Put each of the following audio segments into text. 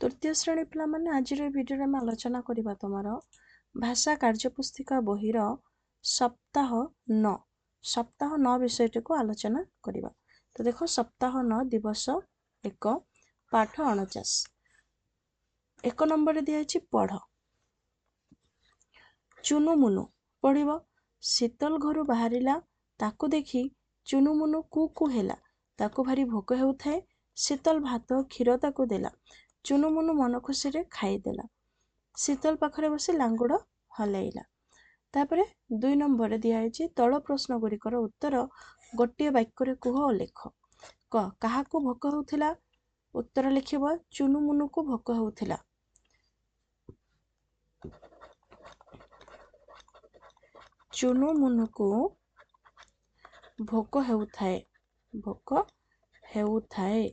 तृतीय श्रेणी पिला माने आज भिडियो में आलोचना करबा तुमर भाषा कार्यपुस्तिका बहिर सप्ताह 9 विषयटी को आलोचना करबा। तो देखो सप्ताह 9 दिवस 1 पाठ 49 1 नंबर दिया पढ़। चुनु मुनु पढ़िब। शीतल घर बाहरिला ताकू देखी चुनु मुनु कु हेला। ताकू भारी भोक हेउथाए। शीतल भात क्षीर ताकू देला। चुनु मुनु मन खुशी रे खाईदेला। शीतल पाखरे बसी लांगुड़ हलैला। तापरे 2 नंबर दिया तल प्रश्न गुड़िकर उत्तर गोटे वाक्य कुह और लेख। क काहाकू भोक होउथिला। उत्तर लिखिब चुनु मुनु को भोक होउथिला। चुनु मुनु को भोक हेउथाए। भोक हेउथाए।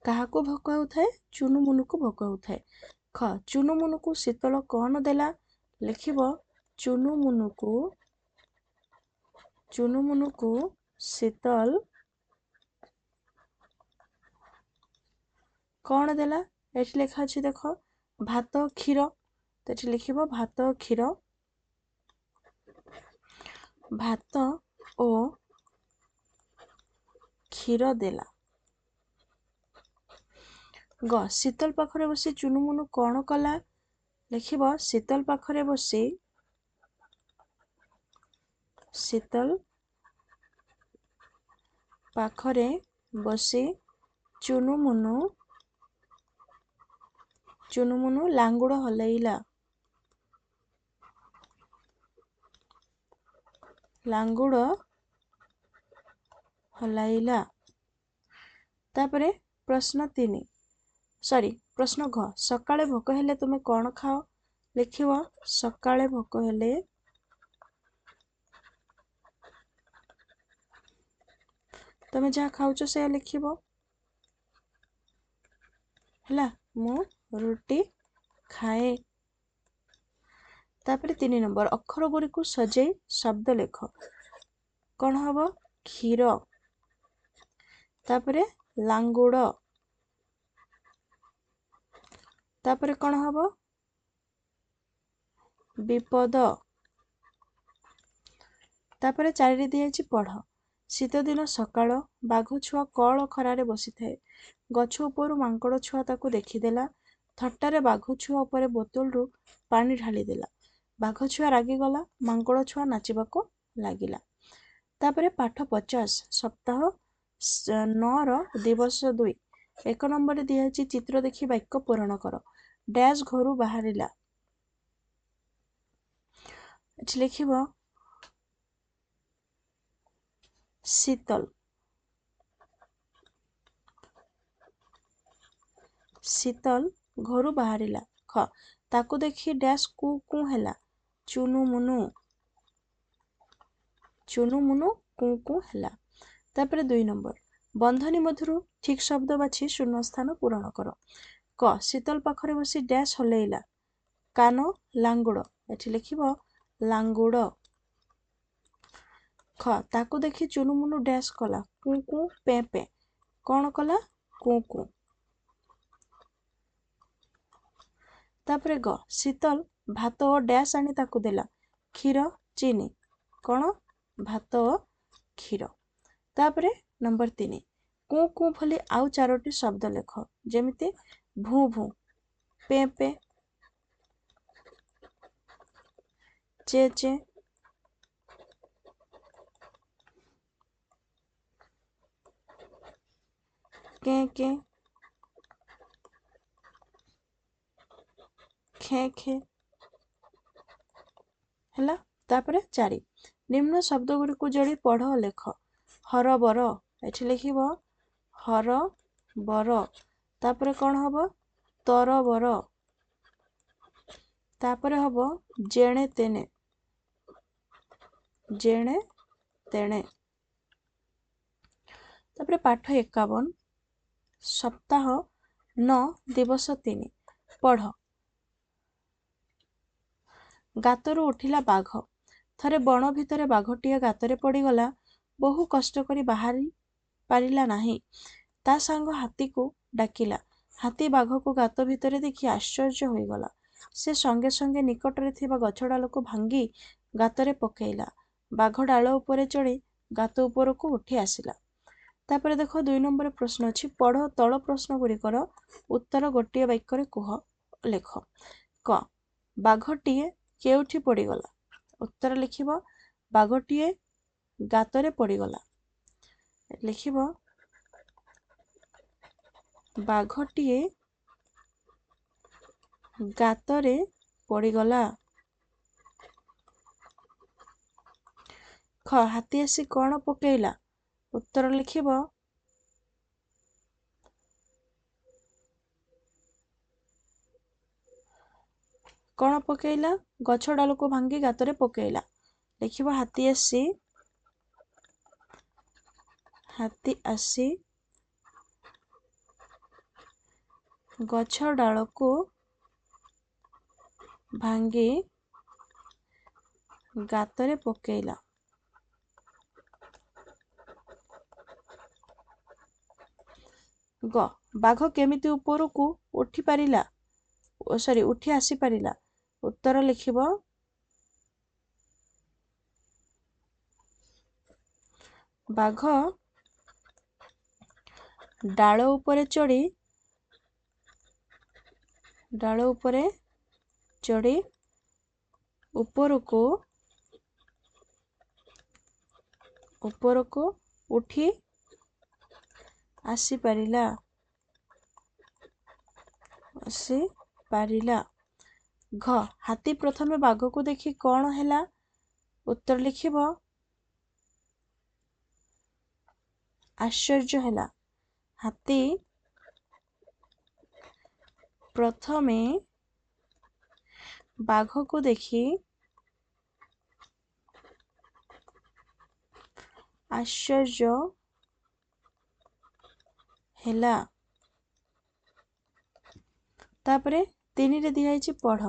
काहाकू भोक होउथाए। चुनु मुनु को भोक होउथाए। ख चुनु मुनु को शीतल कौन देला। लिखिब चुनु मुनु को शीतल कौन देला। एठी लिखा अछि देख भात क्षीर। तो एठी लिखिब भात क्षीर। भात ओ क्षीर देला। ग शीतल पाखरे बसी चुनु मुनु कौन कला। लिखिब शीतल पाखरे बसी चुनु मुनु लांगुड़ हलैला। लांगुड़ हलैला। तापरे प्रश्न 3 प्रश्न घ सकाळे भोक हेले तुमे कौन खाओ। लिखिव सकाळे भोक हेले तुमे जहाँ खाऊच से लिखिब हैला मु रुटी खाए। तापरे 3 नंबर अक्षर गुड़ी को सजाई शब्द लेख। कौन हबो क्षीर। तापरे लांगुड़। तापरे कौन हबो विपद। तापरे 4 दिया पढ़। शीत दिन सकाळ बाघ छुआ कल खरारे बसी थाए। गछ उपरू मांकड़ छुआ ताकू देखीदेला। थट्टारे बाघ छुआ उपरे बोतल रु पानी ढाली देला। बाघ छुआ रागीगला। मांकड़ छुआ नाचिबाको लागिला। तापरे पाठ 50 सप्ताह 9 दिवस 2 1 नंबर दिया चित्र देखी वाक्य पूरण कर। डैश घरू बाहरिला। एठी लिखिब शीतल। शीतल घरू बाहरिला। ख ताकू देखी डैश कु हेला। चुनु मुनु कु हेला। तापरे 2 नंबर बंधनी मधुरु ठीक शब्द बाछि शून्य स्थान पूरण कर। क शीतल पाखरे बसी डैश हलैला। कान लांगुड़। एठी लिखिब लांगुड़। ख ताकू देखी चुनु मुनु डैश कला। कु पे पे। कौन कला कु। तापरे ग शीतल भात ओ डैश आनी ताकू देला। क्षीर चीनी। कौन भात ओ क्षीर। तापरे नंबर 3 कु भली आउ 4टी शब्द लेख। जेमिति भू भू पे पे चे चे के के खे खे हैला। तापरे 4 निम्न शब्द गुड़ी को जोड़ी पढ़ लेख। हरबर। एठी लिखिब हरबर। तापरे कौन हबो तरबर। तापरे हबो जेणे तेने। जेणे तेणे। तापरे पाठ 51 सप्ताह 9 दिवस 3 पढ़। गातरू उठिला बाघ। थरे बण भितरे बाघटिए गातरे पड़ीगला। बहु कष्ट करी बाहरी पारिला नाही। ता सांग हाथी को डाकिला। हाथी बाघ को गात भितर देखि आश्चर्य होईगला। से संगे संगे निकटरे थिबा गछ डालको भांगी गातरे पकेइला। बाघ डाल उपरे चढ़ी गात उपरको उठी आसिला। तापर देख 2 नंबर प्रश्न अछि पढ़ तल प्रश्न गुड़िकर उत्तर गोटे वाक्य कुह लेख। क बाघटीए केउठी पड़ीगला। उत्तर लिखिब बाघटीए गातरे पड़ीगला। लिखिब बाघटीए गातरे पड़ीगला। ख हाथी आसी कौन पकेइला। उत्तर लिखिब कौन पकेइला गछ डाल को भांगी गातरे पकेइला। लिखिब हाथी आसी गछ डाल को भांगी गातरे पकेइला। ग बाघ केमिति उपरकू उठी पारिला उठी आसी पारिला। उत्तर लिखिब बाघ डाल उपरे चढ़ी उपरकू उठी आसी पारिला। घ हाथी प्रथमे बाघ को देखि कौन हैला। उत्तर लिखिब आश्चर्य हैला। हाथी प्रथमे बाघ को देखि आश्चर्य हैला। तापरे 3 रे दिया पढ़।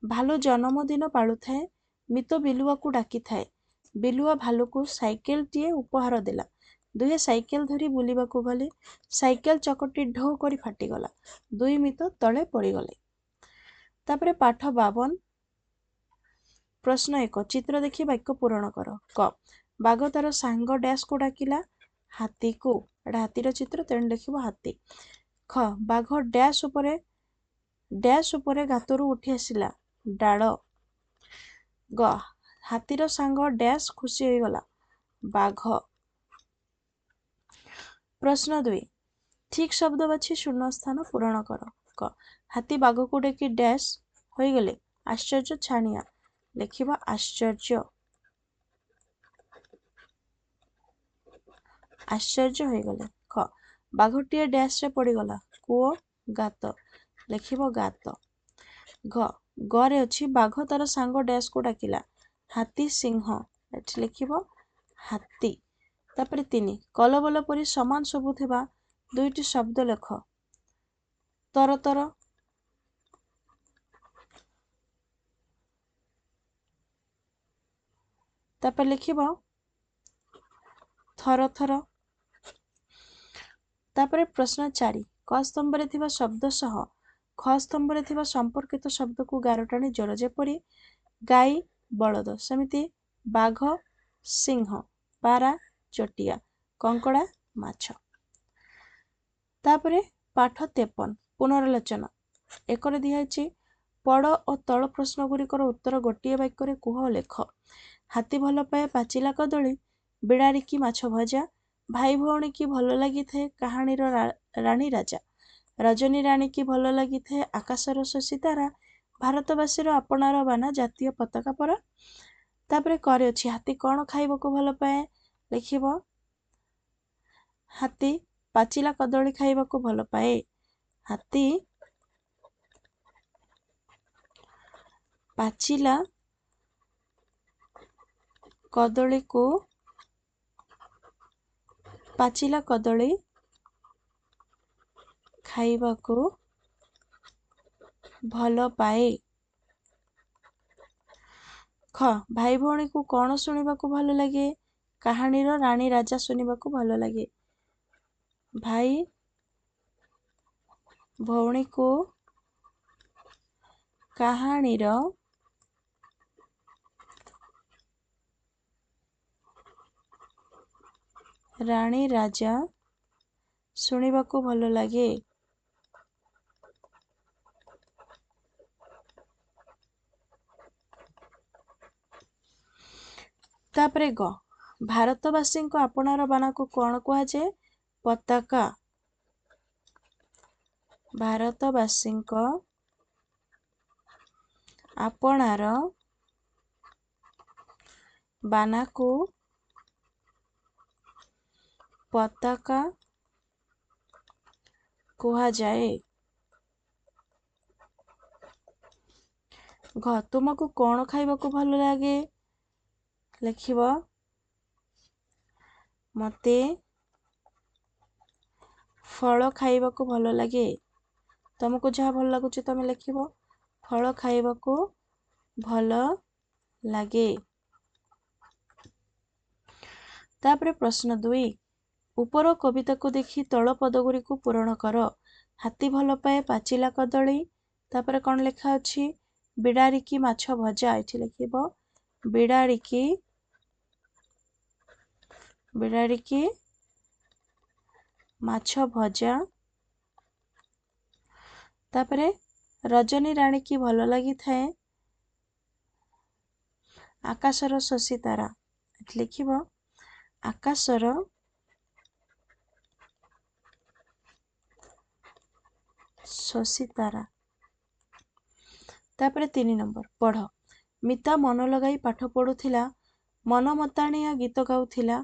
भालू जन्मदिन पालु थाए मितो बिलुआ को डाकी थाए। बिलुआ भालू को साइकेल टीए उपहार देला। दुहे साइकेल धरी बुलिबा को गले। साइकेल चकटी ढो करी फाटीगला। 2 मितो तले पड़ीगले। तापरे पाठ 52 प्रश्न 1 चित्र देखि वाक्य पूरण कर। क बाघ तार सांग डैश को डाकिला हाथी को। एटा हाथीर चित्र तेणु लिखिब हाथी। ख बाघ डैश उपरे गातरू उठी आसिला डाल। ग हाथीर सांग डैश खुशी होईगला बाघ। प्रश्न 2 ठीक शब्द बाछि शून्य स्थान पूरण कर। क हाथी बाघ को डेकी डैश होईगले आश्चर्य छानिया। लिखिबा आश्चर्य होईगले। ख बाघटीए डैश रे पड़ीगला कुओ गात। लिखिब गात। घ गरे अछि बाघ तार सांग डैश को डाकिला हाथी सिंह। एठी लिखिब हाथी। तापरे 3 कलबल परी समान शुभुथिबा 2टी शब्द लेख। तर तर तापर लिखिब थर थर। तापरे प्रश्न 4 क स्तंभ रे थिबा शब्द सह ख स्तंभ रे थिबा संपर्कित शब्द को गारटाणी जोड़। जेपरी गाई बलद सेमिति बाघ सिंह पारा चटिया कंकड़ा माछ। तापरे पाठ 53 पुनरालोचना 1 रे दिया पढ़ और तल प्रश्न गुड़िकर उत्तर गोटे वाक्य कुह लेख। हाथी भल पाए पाचिला कदली बिड़ारी की माछ भजा। भाई भौणी की भल लगी थे कहानी राणी राजा। रजनी राणी की भल लगी थे आकाशर शशि तारा। भारतवासी आपणार बाना जातीय पताका परा। तापरे करे अछि हाथी कौन खाइबा को भल पाए। लिखिब हाथी पाचिला कदली खाइबा को भल पाए। हाथी पाचिला कदली खाइबा को भल पाए। ख भाई भौणी को कौन शुणिबा को भल लगे। कहानी राणी राजा शुणिबा को भल लगे। भाई ଭଉଣୀ को କାହାଣୀର ରାଣୀ ରାଜା ଶୁଣିବାକୁ ଭଲ ଲାଗେ। ତାପରେ ଗ ଭାରତବାସୀଙ୍କ ଆପଣାର ବାନାକୁ କଣ କୁହାଯାଏ? ପତାକା। ଭାରତବାସୀଙ୍କ ଆପଣାର ବାନାକୁ ପତାକା କୁହାଯାଏ। ଘ ତୁମକୁ କଣ ଖାଇବାକୁ ଭଲ ଲାଗେ? ଲେଖିବ ମତେ ଫଳ ଖାଇବାକୁ ଭଲ ଲାଗେ। ତମକୁ ଯାହା ଭଲ ଲାଗୁଛି ତମେ ଲେଖିବ। ଫଳ ଖାଇବାକୁ ଭଲ ଲାଗେ। ତାପରେ ପ୍ରଶ୍ନ 2 ଉପର କବିତାକୁ ଦେଖି ତଳ ପଦଗୁଡ଼ିକୁ ପୂରଣ କର। ହାତୀ ଭଲ ପାଏ ପାଚିଲା କଦଳୀ। ତାପରେ କଣ ଲେଖା ଅଛି? ବିଡ଼ାରିକି ମାଛ ଭଜା। ଏଠି ଲେଖିବ ବିଡ଼ାରିକି ମାଛ ଭଜା। ତାପରେ ରଜନୀ ରାଣୀକି ଭଲ ଲାଗିଥାଏ ଆକାଶର ଶଶୀ ତାରା। ଏଠି ଲେଖିବ ଆକାଶର ଶଶୀ ତାରା। ତାପରେ 3 ନମ୍ବର ପଢ଼। ମିତା ମନ ଲଗାଇ ପାଠ ପଢୁଥିଲା। ମନ ମତାଣିଆ ଗୀତ ଗାଉଥିଲା।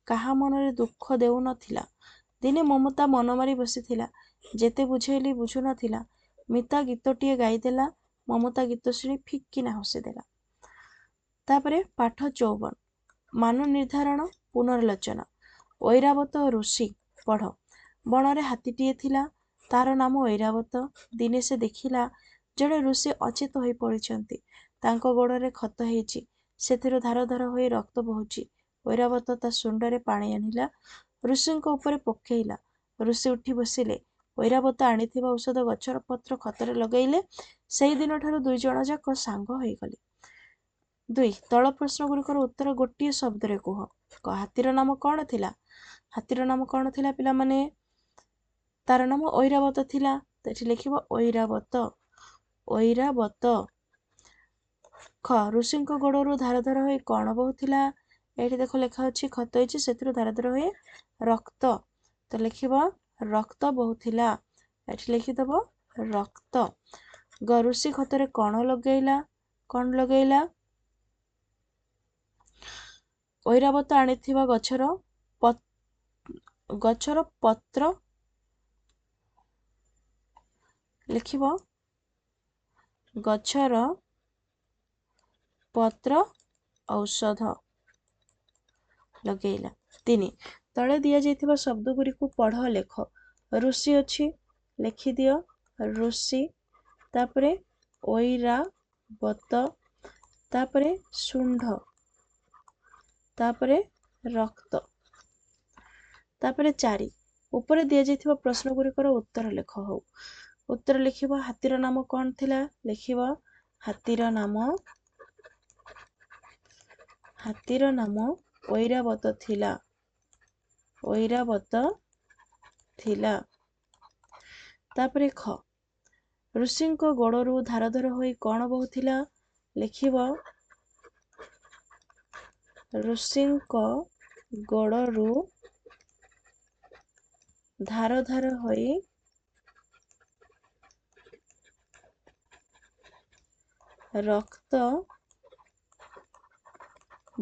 କାହା ମନରେ ଦୁଃଖ ଦେଉନଥିଲା। ଦିନେ ମମତା ମନ ମାରି ବସିଥିଲା। ଯେତେ ବୁଝେଇଲି ବୁଝୁନଥିଲା। ମିତା ଗୀତଟିଏ ଗାଇଦେଲା। ମମତା ଗୀତ ଶୁଣି ଫିକ୍ କିନା ହସିଦେଲା। ତାପରେ ପାଠ 54 ମାନ ନିର୍ଦ୍ଧାରଣ ପୁନର୍ଲୋଚନ। ଐରାବତ ଋଷି। ପଢ଼। ବଣରେ ହାତୀଟିଏ ଥିଲା। ତାର ନାମ ଐରାବତ। ଦିନେ ସେ ଦେଖିଲା ଜଣେ ଋଷି ଅଚେତ ହୋଇ ପଡ଼ିଛନ୍ତି। ତାଙ୍କ ଗୋଡ଼ରେ କ୍ଷତ ହେଇଛି। ସେଥିରୁ ଧାର ଧାର ହୋଇ ରକ୍ତ ବୋହୁଛି। ଐରାବତ ତା ଶୁଣ୍ଡରେ ପାଣି ଆଣିଲା। ଋଷିଙ୍କ ଉପରେ ପକେଇଲା। ଋଷି ଉଠି ବସିଲେ। ଐରାବତ ଆଣିଥିବା ଔଷଧ ଗଛର ପତ୍ର କ୍ଷତରେ ଲଗେଇଲେ। ସେଇ ଦିନଠାରୁ ଦୁଇ ଜଣ ଯାକ ସାଙ୍ଗ ହୋଇଗଲେ। 2 ତଳ ପ୍ରଶ୍ନ ଗୁଡ଼ିକର ଉତ୍ତର ଗୋଟିଏ ଶବ୍ଦରେ କୁହ। ହାତୀର ନାମ କଣ ଥିଲା? ହାତୀର ନାମ କଣ ଥିଲା ପିଲାମାନେ? ତାର ନାମ ଐରାବତ ଥିଲା। ତ ଏଠି ଲେଖିବ ଐରାବତ। ଐରାବତ। ଖ ଋଷିଙ୍କ ଗୋଡ଼ରୁ ଧାର ଧାର ହୋଇ କଣ ବହୁଥିଲା? ଏଇଠି ଦେଖ ଲେଖା ଅଛି କ୍ଷତ ହେଇଛି ସେଥିରୁ ଧାର ଧାର ହୋଇ ରକ୍ତ। ତ ଲେଖିବ ରକ୍ତ ବହୁଥିଲା। ଏଠି ଲେଖିଦବ ରକ୍ତ। ଗ ଋଷି କ୍ଷତରେ କଣ ଲଗେଇଲା? କଣ ଲଗେଇଲା? ଐରାବତ ଆଣିଥିବା ଗଛର ପତ୍ର। ଲେଖିବ ଗଛର ପତ୍ର ଔଷଧ ଲଗେଇଲା। 3 ତଳେ ଦିଆଯାଇଥିବା ଶବ୍ଦ ଗୁଡ଼ିକୁ ପଢ଼ ଲେଖ। ଋଷି ଅଛି ଲେଖିଦିଅ ଋଷି। ତାପରେ ଐରାବତ। ତାପରେ ଶୁଣ୍ଢ। ତାପରେ ରକ୍ତ। ତାପରେ 4 ଉପରେ ଦିଆଯାଇଥିବା ପ୍ରଶ୍ନ ଗୁଡ଼ିକର ଉତ୍ତର ଲେଖ। ହଉ ଉତ୍ତର ଲେଖିବ ହାତୀର ନାମ କଣ ଥିଲା? ଲେଖିବ ହାତୀର ନାମ ଐରାବତ ଥିଲା। ଐରାବତ ଥିଲା। ତାପରେ ଖ ଋଷିଙ୍କ ଗୋଡ଼ରୁ ଧାର ଧାର ହୋଇ କଣ ବହୁଥିଲା? ଲେଖିବ ଋଷିଙ୍କ ଗୋଡ଼ରୁ ଧାର ଧାର ହୋଇ ରକ୍ତ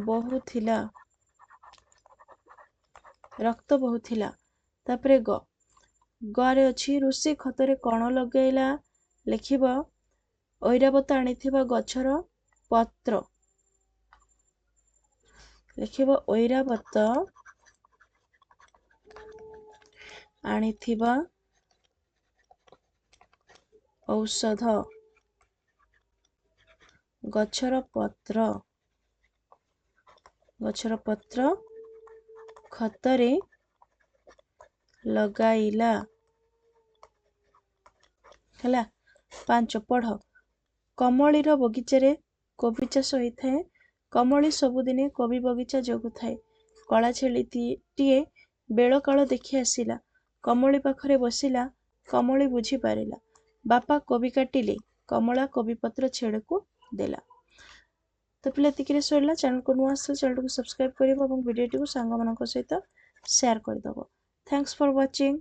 ବହୁଥିଲା। ରକ୍ତ ବହୁଥିଲା। ତାପରେ ଗରେ ଅଛି ଋଷି କ୍ଷତରେ କଣ ଲଗେଇଲା? ଲେଖିବ ଐରାବତ ଆଣିଥିବା ଗଛର ପତ୍ର। ଲେଖିବ ଐରାବତ ଆଣିଥିବା ଔଷଧ ଗଛର ପତ୍ର କ୍ଷତରେ ଲଗାଇଲା। ହେଲା। 5 ପଢ଼। କମଳୀର ବଗିଚାରେ କୋବି ଚାଷ ହୋଇଥାଏ। କମଳୀ ସବୁଦିନେ କୋବି ବଗିଚା ଜଗୁଥାଏ। କଳା ଛେଳିଟିଏ ବେଳକାଳ ଦେଖି ଆସିଲା। କମଳୀ ପାଖରେ ବସିଲା। କମଳୀ ବୁଝିପାରିଲା। ବାପା କୋବି କାଟିଲେ। କମଳା କୋବି ପତ୍ର ଛେଳିକୁ ଦେଲା। ତ ପିଲା ଏତିକିରେ ସରିଲା। ଚ୍ୟାନେଲକୁ ନୂଆ ଆସିଲେ ଚ୍ୟାନେଲକୁ ସବସ୍କ୍ରାଇବ କରିବ ଏବଂ ଭିଡ଼ିଓଟିକୁ ସାଙ୍ଗମାନଙ୍କ ସହିତ ସେୟାର କରିଦେବ। ଥ୍ୟାଙ୍କ୍ସ ଫର ୱାଚିଂ।